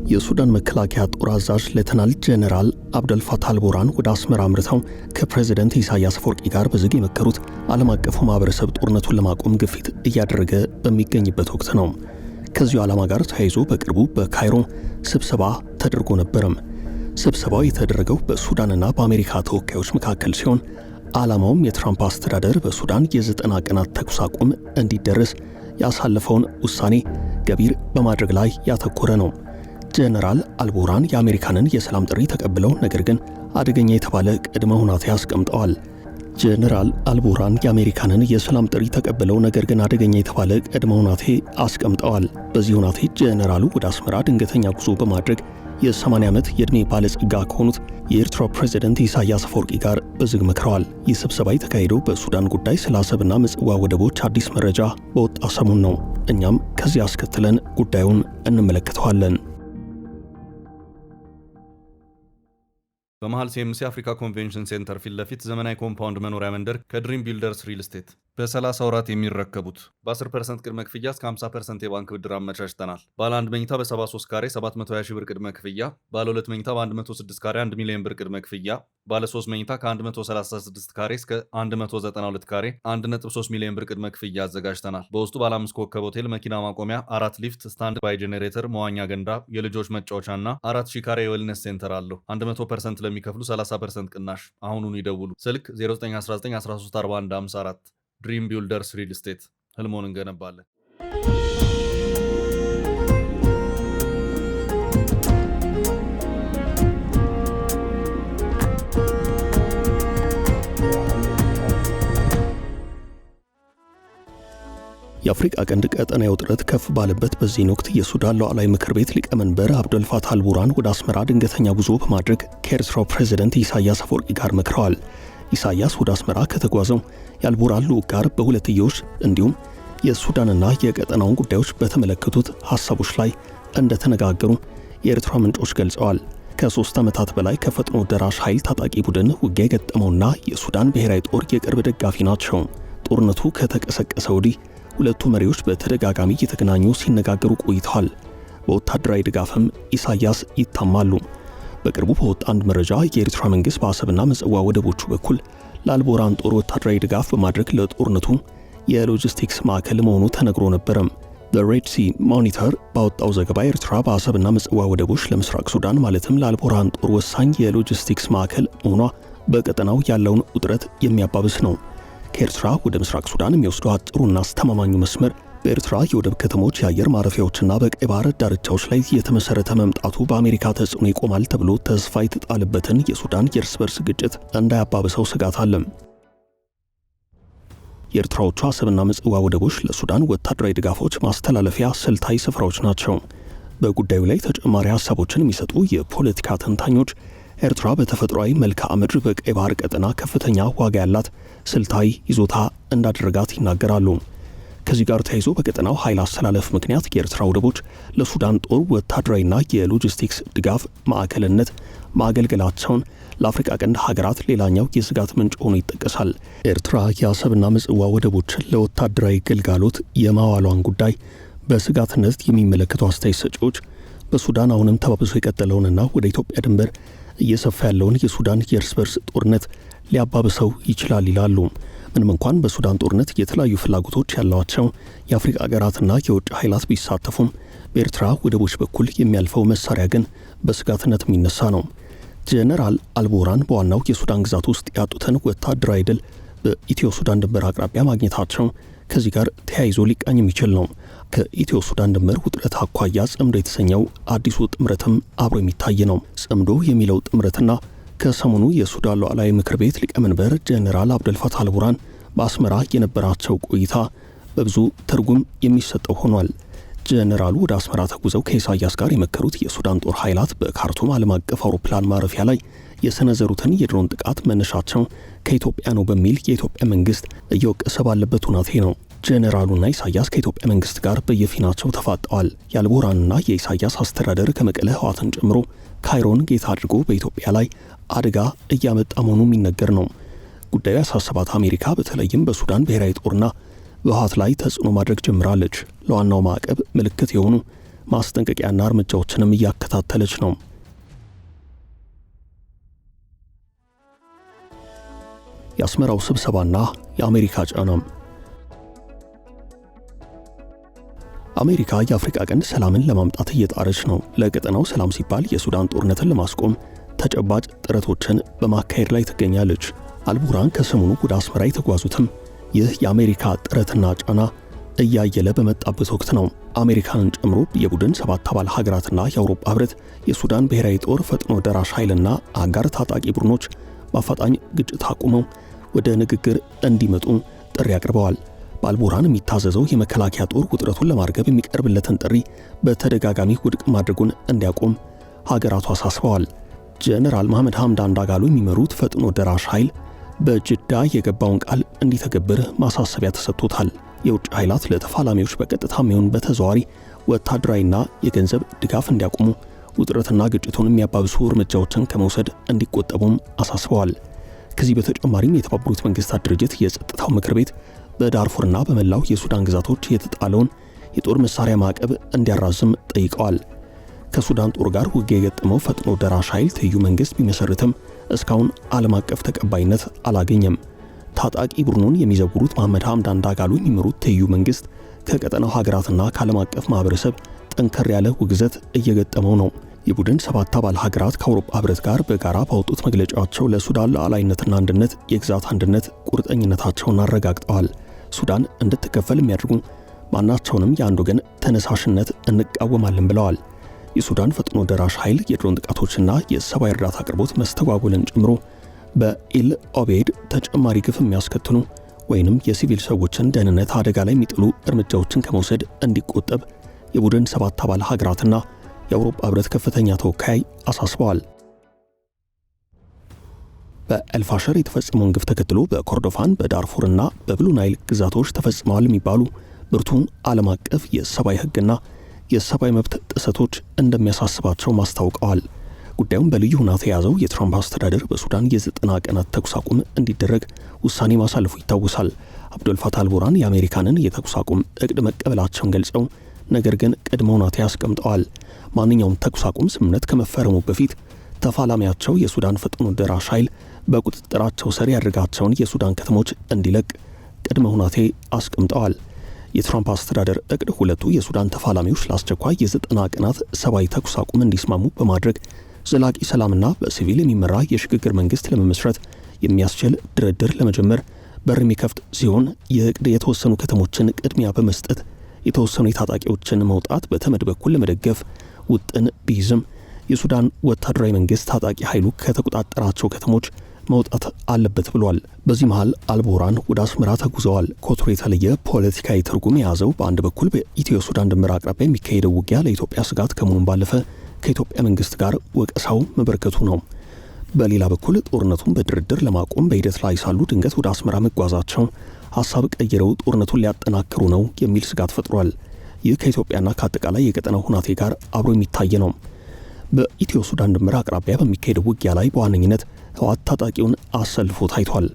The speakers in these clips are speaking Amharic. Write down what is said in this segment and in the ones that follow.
የሱዳን መከላከያ ጦር አዛዥ ሌተናል ጄኔራል አብደል ፋታህ አልቡርሃን ወደ አስመራ አምርተው ከፕሬዝዳንት ኢሳያስ አፈወርቂ ጋር በዝግ የመከሩት ዓለም አቀፉ ማህበረሰብ ጦርነቱን ለማቆም ግፊት እያደረገ በሚገኝበት ወቅት ነው። ከዚሁ ዓላማ ጋር ተያይዞ በቅርቡ በካይሮ ስብሰባ ተደርጎ ነበርም። ስብሰባው የተደረገው በሱዳንና በአሜሪካ ተወካዮች መካከል ሲሆን ዓላማውም የትራምፕ አስተዳደር በሱዳን የ90 ቀናት ተኩስ አቁም እንዲደረስ ያሳለፈውን ውሳኔ ገቢር በማድረግ ላይ ያተኮረ ነው። ጄኔራል አልቡርሃን የአሜሪካንን የሰላም ጥሪ ተቀብለው ነገር ግን አደገኛ የተባለ ቅድመ ሁኔታ አስቀምጠዋል። ጄኔራል አልቡርሃን የአሜሪካንን የሰላም ጥሪ ተቀብለው ነገር ግን አደገኛ የተባለ ቅድመ ሁኔታ አስቀምጠዋል። በዚህ ሁኔታ ጄኔራሉ ወደ አስመራ ድንገተኛ ጉዞ በማድረግ የ80 ዓመት የዕድሜ ባለጸጋ ከሆኑት የኤርትራው ፕሬዝዳንት ኢሳያስ አፈወርቂ ጋር በዝግ መክረዋል። ይህ ስብሰባ የተካሄደው በሱዳን ጉዳይ ስለ አሰብና ምጽዋ ወደቦች አዲስ መረጃ በወጣ ሰሞን ነው። እኛም ከዚህ አስከትለን ጉዳዩን እንመለከተዋለን። በመሃል ሲኤምሲ አፍሪካ ኮንቬንሽን ሴንተር ፊት ለፊት ዘመናዊ ኮምፓውንድ መኖሪያ መንደር ከድሪም ቢልደርስ ሪል ስቴት በ30 ወራት የሚረከቡት በ10% ቅድመ ክፍያ እስከ 50% የባንክ ብድር አመቻችተናል። ባለ 1 መኝታ በ73 ካሬ 720 ሺህ ብር ቅድመ ክፍያ፣ ባለ 2 መኝታ በ106 ካሬ 1 ሚሊዮን ብር ቅድመ ክፍያ፣ ባለ 3 መኝታ ከ136 ካሬ እስከ 192 ካሬ 1.3 ሚሊዮን ብር ቅድመ ክፍያ አዘጋጅተናል። በውስጡ ባለ 5 ኮከብ ሆቴል፣ መኪና ማቆሚያ፣ 4 ሊፍት፣ ስታንድ ባይ ጄኔሬተር፣ መዋኛ ገንዳ፣ የልጆች መጫወቻና 4000 ካሬ የዌልነስ ሴንተር አለው። 100% ለሚከፍሉ 30% ቅናሽ አሁኑን ይደውሉ። ስልክ 0919134154 ድሪም ቢልደርስ ሪል ስቴት፣ ህልሞን እንገነባለን። የአፍሪካ ቀንድ ቀጠናዊ ውጥረት ከፍ ባለበት በዚህ ወቅት የሱዳን ሉዓላዊ ምክር ቤት ሊቀመንበር አብደል ፋታህ አልቡርሃን ወደ አስመራ ድንገተኛ ጉዞ በማድረግ ከኤርትራው ፕሬዝዳንት ኢሳያስ አፈወርቂ ጋር መክረዋል። ኢሳያስ ወደ አስመራ ከተጓዘው የአልቡርሃን ልዑክ ጋር በሁለትዮሽ እንዲሁም የሱዳንና የቀጠናውን ጉዳዮች በተመለከቱት ሐሳቦች ላይ እንደተነጋገሩ የኤርትራ ምንጮች ገልጸዋል። ከ3 ዓመታት በላይ ከፈጥኖ ደራሽ ኃይል ታጣቂ ቡድን ውጊያ የገጠመውና የሱዳን ብሔራዊ ጦር የቅርብ ደጋፊ ናቸው። ጦርነቱ ከተቀሰቀሰ ወዲህ ሁለቱ መሪዎች በተደጋጋሚ እየተገናኙ ሲነጋገሩ ቆይተዋል። በወታደራዊ ድጋፍም ኢሳያስ ይታማሉ። በቅርቡ በወጣ አንድ መረጃ የኤርትራ መንግሥት በአሰብና ምጽዋ ወደቦቹ በኩል ለአልቡርሃን ጦር ወታደራዊ ድጋፍ በማድረግ ለጦርነቱ የሎጂስቲክስ ማዕከል መሆኑ ተነግሮ ነበረም። በሬድ ሲ ሞኒተር ባወጣው ዘገባ ኤርትራ በአሰብና ምጽዋ ወደቦች ለምስራቅ ሱዳን ማለትም ለአልቡርሃን ጦር ወሳኝ የሎጂስቲክስ ማዕከል መሆኗ በቀጠናው ያለውን ውጥረት የሚያባብስ ነው። ከኤርትራ ወደ ምስራቅ ሱዳን የሚወስደው አጥሩና አስተማማኙ መስመር በኤርትራ የወደብ ከተሞች፣ የአየር ማረፊያዎችና በቀይ ባህር ዳርቻዎች ላይ የተመሰረተ መምጣቱ በአሜሪካ ተጽዕኖ ይቆማል ተብሎ ተስፋ የተጣለበትን የሱዳን የእርስ በርስ ግጭት እንዳያባብሰው ስጋት አለ። የኤርትራዎቹ አሰብና ምጽዋ ወደቦች ለሱዳን ወታደራዊ ድጋፎች ማስተላለፊያ ስልታዊ ስፍራዎች ናቸው። በጉዳዩ ላይ ተጨማሪ ሐሳቦችን የሚሰጡ የፖለቲካ ተንታኞች ኤርትራ በተፈጥሯዊ መልክዓ ምድር በቀይ ባህር ቀጠና ከፍተኛ ዋጋ ያላት ስልታዊ ይዞታ እንዳደረጋት ይናገራሉ። ከዚህ ጋር ተያይዞ በቀጠናው ኃይል አስተላለፍ ምክንያት የኤርትራ ወደቦች ለሱዳን ጦር ወታደራዊና የሎጂስቲክስ ድጋፍ ማዕከልነት ማገልገላቸውን ለአፍሪካ ቀንድ ሀገራት ሌላኛው የስጋት ምንጭ ሆኖ ይጠቀሳል። ኤርትራ የአሰብና ምጽዋ ወደቦችን ለወታደራዊ ግልጋሎት የማዋሏን ጉዳይ በስጋትነት የሚመለከቱ አስተያየት ሰጪዎች በሱዳን አሁንም ተባብሶ የቀጠለውንና ወደ ኢትዮጵያ ድንበር እየሰፋ ያለውን የሱዳን የእርስ በርስ ጦርነት ሊያባብሰው ይችላል ይላሉ። ምንም እንኳን በሱዳን ጦርነት የተለያዩ ፍላጎቶች ያሏቸው የአፍሪካ ሀገራትና የውጭ ኃይላት ቢሳተፉም በኤርትራ ወደቦች በኩል የሚያልፈው መሳሪያ ግን በስጋትነት የሚነሳ ነው። ጄኔራል አልቡርሃን በዋናው የሱዳን ግዛት ውስጥ ያጡትን ወታደራዊ ድል በኢትዮ ሱዳን ድንበር አቅራቢያ ማግኘታቸው ከዚህ ጋር ተያይዞ ሊቃኝ የሚችል ነው። ከኢትዮ ሱዳን ድንበር ውጥረት አኳያ ጽምዶ የተሰኘው አዲሱ ጥምረትም አብሮ የሚታይ ነው። ጽምዶ የሚለው ጥምረትና ከሰሞኑ የሱዳን ሉዓላዊ ምክር ቤት ሊቀመንበር ጄኔራል አብደል ፋታህ አልቡርሃን በአስመራ የነበራቸው ቆይታ በብዙ ትርጉም የሚሰጠው ሆኗል። ጄኔራሉ ወደ አስመራ ተጉዘው ከኢሳያስ ጋር የመከሩት የሱዳን ጦር ኃይላት በካርቱም ዓለም አቀፍ አውሮፕላን ማረፊያ ላይ የሰነዘሩትን የድሮን ጥቃት መነሻቸው ከኢትዮጵያ ነው በሚል የኢትዮጵያ መንግስት እየወቀሰ ባለበት ሁናቴ ነው። ጄኔራሉና ኢሳያስ ከኢትዮጵያ መንግስት ጋር በየፊናቸው ተፋጠዋል። የአልቡርሃንና የኢሳያስ አስተዳደር ከመቀለ ህዋትን ጨምሮ ካይሮን ጌታ አድርጎ በኢትዮጵያ ላይ አደጋ እያመጣ መሆኑ የሚነገር ነው። ጉዳዩ ያሳሰባት አሜሪካ በተለይም በሱዳን ብሔራዊ ጦርና በህዋት ላይ ተጽዕኖ ማድረግ ጀምራለች። ለዋናው ማዕቀብ ምልክት የሆኑ ማስጠንቀቂያና እርምጃዎችንም እያከታተለች ነው። የአስመራው ስብሰባና የአሜሪካ ጫናም። አሜሪካ የአፍሪካ ቀንድ ሰላምን ለማምጣት እየጣረች ነው። ለቀጠናው ሰላም ሲባል የሱዳን ጦርነትን ለማስቆም ተጨባጭ ጥረቶችን በማካሄድ ላይ ትገኛለች። አልቡርሃን ከሰሞኑ ወደ አስመራ የተጓዙትም ይህ የአሜሪካ ጥረትና ጫና እያየለ በመጣበት ወቅት ነው። አሜሪካንን ጨምሮ የቡድን 7 አባል ሀገራትና የአውሮፓ ህብረት የሱዳን ብሔራዊ ጦር ፈጥኖ ደራሽ ኃይልና አጋር ታጣቂ ቡድኖች በአፋጣኝ ግጭት አቁመው ወደ ንግግር እንዲመጡ ጥሪ አቅርበዋል። በአልቡርሃን የሚታዘዘው የመከላከያ ጦር ውጥረቱን ለማርገብ የሚቀርብለትን ጥሪ በተደጋጋሚ ውድቅ ማድረጉን እንዲያቆም ሀገራቱ አሳስበዋል። ጀነራል መሐመድ ሐምዳን ዳጋሎ የሚመሩት ፈጥኖ ደራሽ ኃይል በጅዳ የገባውን ቃል እንዲተገብር ማሳሰቢያ ተሰጥቶታል። የውጭ ኃይላት ለተፋላሚዎች በቀጥታ የሚሆን በተዘዋዋሪ ወታደራዊና የገንዘብ ድጋፍ እንዲያቆሙ፣ ውጥረትና ግጭቱን የሚያባብሱ እርምጃዎችን ከመውሰድ እንዲቆጠቡም አሳስበዋል። ከዚህ በተጨማሪም የተባበሩት መንግስታት ድርጅት የጸጥታው ምክር ቤት በዳርፉርና በመላው የሱዳን ግዛቶች የተጣለውን የጦር መሳሪያ ማዕቀብ እንዲያራዝም ጠይቀዋል። ከሱዳን ጦር ጋር ውጊያ የገጠመው ፈጥኖ ደራሽ ኃይል ትይዩ መንግስት ቢመሰርትም እስካሁን ዓለም አቀፍ ተቀባይነት አላገኘም። ታጣቂ ቡድኑን የሚዘውሩት መሐመድ ሐምዳን ዳጋሎ የሚመሩት ትይዩ መንግስት ከቀጠናው ሀገራትና ከዓለም አቀፍ ማህበረሰብ ጠንከር ያለ ውግዘት እየገጠመው ነው። የቡድን 7 አባል ሀገራት ከአውሮፓ ህብረት ጋር በጋራ ባወጡት መግለጫቸው ለሱዳን ሉዓላዊነትና አንድነት፣ የግዛት አንድነት ቁርጠኝነታቸውን አረጋግጠዋል። ሱዳን እንድትከፈል የሚያደርጉ ማናቸውንም የአንድ ወገን ተነሳሽነት እንቃወማለን ብለዋል። የሱዳን ፈጥኖ ደራሽ ኃይል የድሮን ጥቃቶችና የሰብአዊ እርዳታ አቅርቦት መስተጓጎልን ጨምሮ በኢል ኦቤድ ተጨማሪ ግፍ የሚያስከትሉ ወይንም የሲቪል ሰዎችን ደህንነት አደጋ ላይ የሚጥሉ እርምጃዎችን ከመውሰድ እንዲቆጠብ የቡድን 7 አባል ሀገራትና የአውሮፓ ህብረት ከፍተኛ ተወካይ አሳስበዋል። በኤልፋሸር የተፈጸመውን ግፍ ተከትሎ በኮርዶፋን በዳርፉርና በብሉ ናይል ግዛቶች ተፈጽመዋል የሚባሉ ብርቱ ዓለም አቀፍ የሰብአዊ ህግና የሰብአዊ መብት ጥሰቶች እንደሚያሳስባቸው ማስታወቀዋል። ጉዳዩን በልዩ ሁኔታ የያዘው የትራምፕ አስተዳደር በሱዳን የ90 ቀናት ተኩስ አቁም እንዲደረግ ውሳኔ ማሳለፉ ይታወሳል። አብዱልፋታህ አልቡርሃን የአሜሪካንን የተኩስ አቁም እቅድ መቀበላቸውን ገልጸው ነገር ግን ቅድመ ሁኔታ ያስቀምጠዋል። ማንኛውም ተኩስ አቁም ስምምነት ከመፈረሙ በፊት ተፋላሚያቸው የሱዳን ፈጥኖ ደራሽ ኃይል በቁጥጥራቸው ስር ያደረጋቸውን የሱዳን ከተሞች እንዲለቅ ቅድመ ሁኔታ አስቀምጠዋል። የትራምፕ አስተዳደር እቅድ ሁለቱ የሱዳን ተፋላሚዎች ለአስቸኳይ የ90 ቀናት ሰብአዊ ተኩስ አቁም እንዲስማሙ በማድረግ ዘላቂ ሰላምና በሲቪል የሚመራ የሽግግር መንግስት ለመመስረት የሚያስችል ድርድር ለመጀመር በር የሚከፍት ሲሆን ይህ እቅድ የተወሰኑ ከተሞችን ቅድሚያ በመስጠት የተወሰኑ የታጣቂዎችን መውጣት በተመድ በኩል ለመደገፍ ውጥን ቢይዝም የሱዳን ወታደራዊ መንግስት ታጣቂ ኃይሉ ከተቆጣጠራቸው ከተሞች መውጣት አለበት ብሏል። በዚህ መሃል አልቡርሃን ወደ አስመራ ተጉዘዋል። ከወትሮ የተለየ ፖለቲካዊ ትርጉም የያዘው በአንድ በኩል በኢትዮ ሱዳን ድንበር አቅራቢያ የሚካሄደው ውጊያ ለኢትዮጵያ ስጋት ከመሆኑም ባለፈ ከኢትዮጵያ መንግስት ጋር ወቀሳው መበርከቱ ነው። በሌላ በኩል ጦርነቱን በድርድር ለማቆም በሂደት ላይ ሳሉ ድንገት ወደ አስመራ መጓዛቸው ሐሳብ ቀይረው ጦርነቱን ሊያጠናክሩ ነው የሚል ስጋት ፈጥሯል። ይህ ከኢትዮጵያና ከአጠቃላይ የቀጠናው ሁናቴ ጋር አብሮ የሚታይ ነው። በኢትዮ ሱዳን ድንበር አቅራቢያ በሚካሄደው ውጊያ ላይ በዋነኝነት ህወሓት ታጣቂውን አሰልፎ ታይቷል።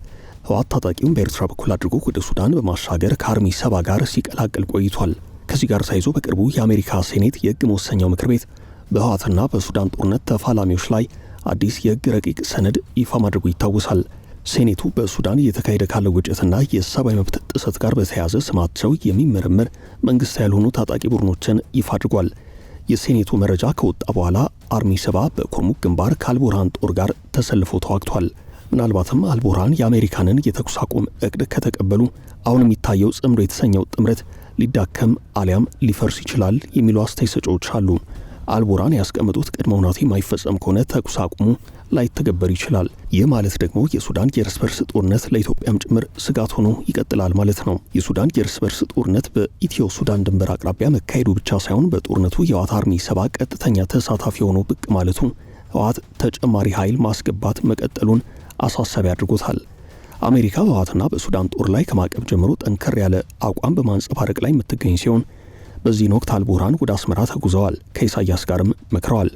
ህወሓት ታጣቂውን በኤርትራ በኩል አድርጎ ወደ ሱዳን በማሻገር ከአርሚ 70 ጋር ሲቀላቀል ቆይቷል። ከዚህ ጋር ተያይዞ በቅርቡ የአሜሪካ ሴኔት የህግ መወሰኛው ምክር ቤት በህወሓትና በሱዳን ጦርነት ተፋላሚዎች ላይ አዲስ የህግ ረቂቅ ሰነድ ይፋ ማድረጉ ይታወሳል። ሴኔቱ በሱዳን እየተካሄደ ካለው ግጭትና የሰብአዊ መብት ጥሰት ጋር በተያያዘ ስማቸው የሚመረመር መንግስት ያልሆኑ ታጣቂ ቡድኖችን ይፋ አድርጓል። የሴኔቱ መረጃ ከወጣ በኋላ አርሚ 70 በኩርሙክ ግንባር ከአልቡርሃን ጦር ጋር ተሰልፎ ተዋግቷል። ምናልባትም አልቡርሃን የአሜሪካንን የተኩስ አቁም እቅድ ከተቀበሉ አሁን የሚታየው ጽምዶ የተሰኘው ጥምረት ሊዳከም አሊያም ሊፈርስ ይችላል የሚሉ አስተያየት ሰጪዎች አሉ። አልቡርሃን ያስቀመጡት ቅድመ ሁኔታ የማይፈጸም ከሆነ ተኩስ አቁሙ ላይተገበር ይችላል። ይህ ማለት ደግሞ የሱዳን የእርስ በርስ ጦርነት ለኢትዮጵያም ጭምር ስጋት ሆኖ ይቀጥላል ማለት ነው። የሱዳን የእርስ በርስ ጦርነት በኢትዮ ሱዳን ድንበር አቅራቢያ መካሄዱ ብቻ ሳይሆን በጦርነቱ የህወሓት አርሚ 70 ቀጥተኛ ተሳታፊ ሆኖ ብቅ ማለቱ ህወሓት ተጨማሪ ኃይል ማስገባት መቀጠሉን አሳሳቢ አድርጎታል። አሜሪካ በህወሓትና በሱዳን ጦር ላይ ከማዕቀብ ጀምሮ ጠንከር ያለ አቋም በማንጸባረቅ ላይ የምትገኝ ሲሆን በዚህ ወቅት አልቡርሃን ወደ አስመራ ተጉዘዋል። ከኢሳያስ ጋርም መክረዋል።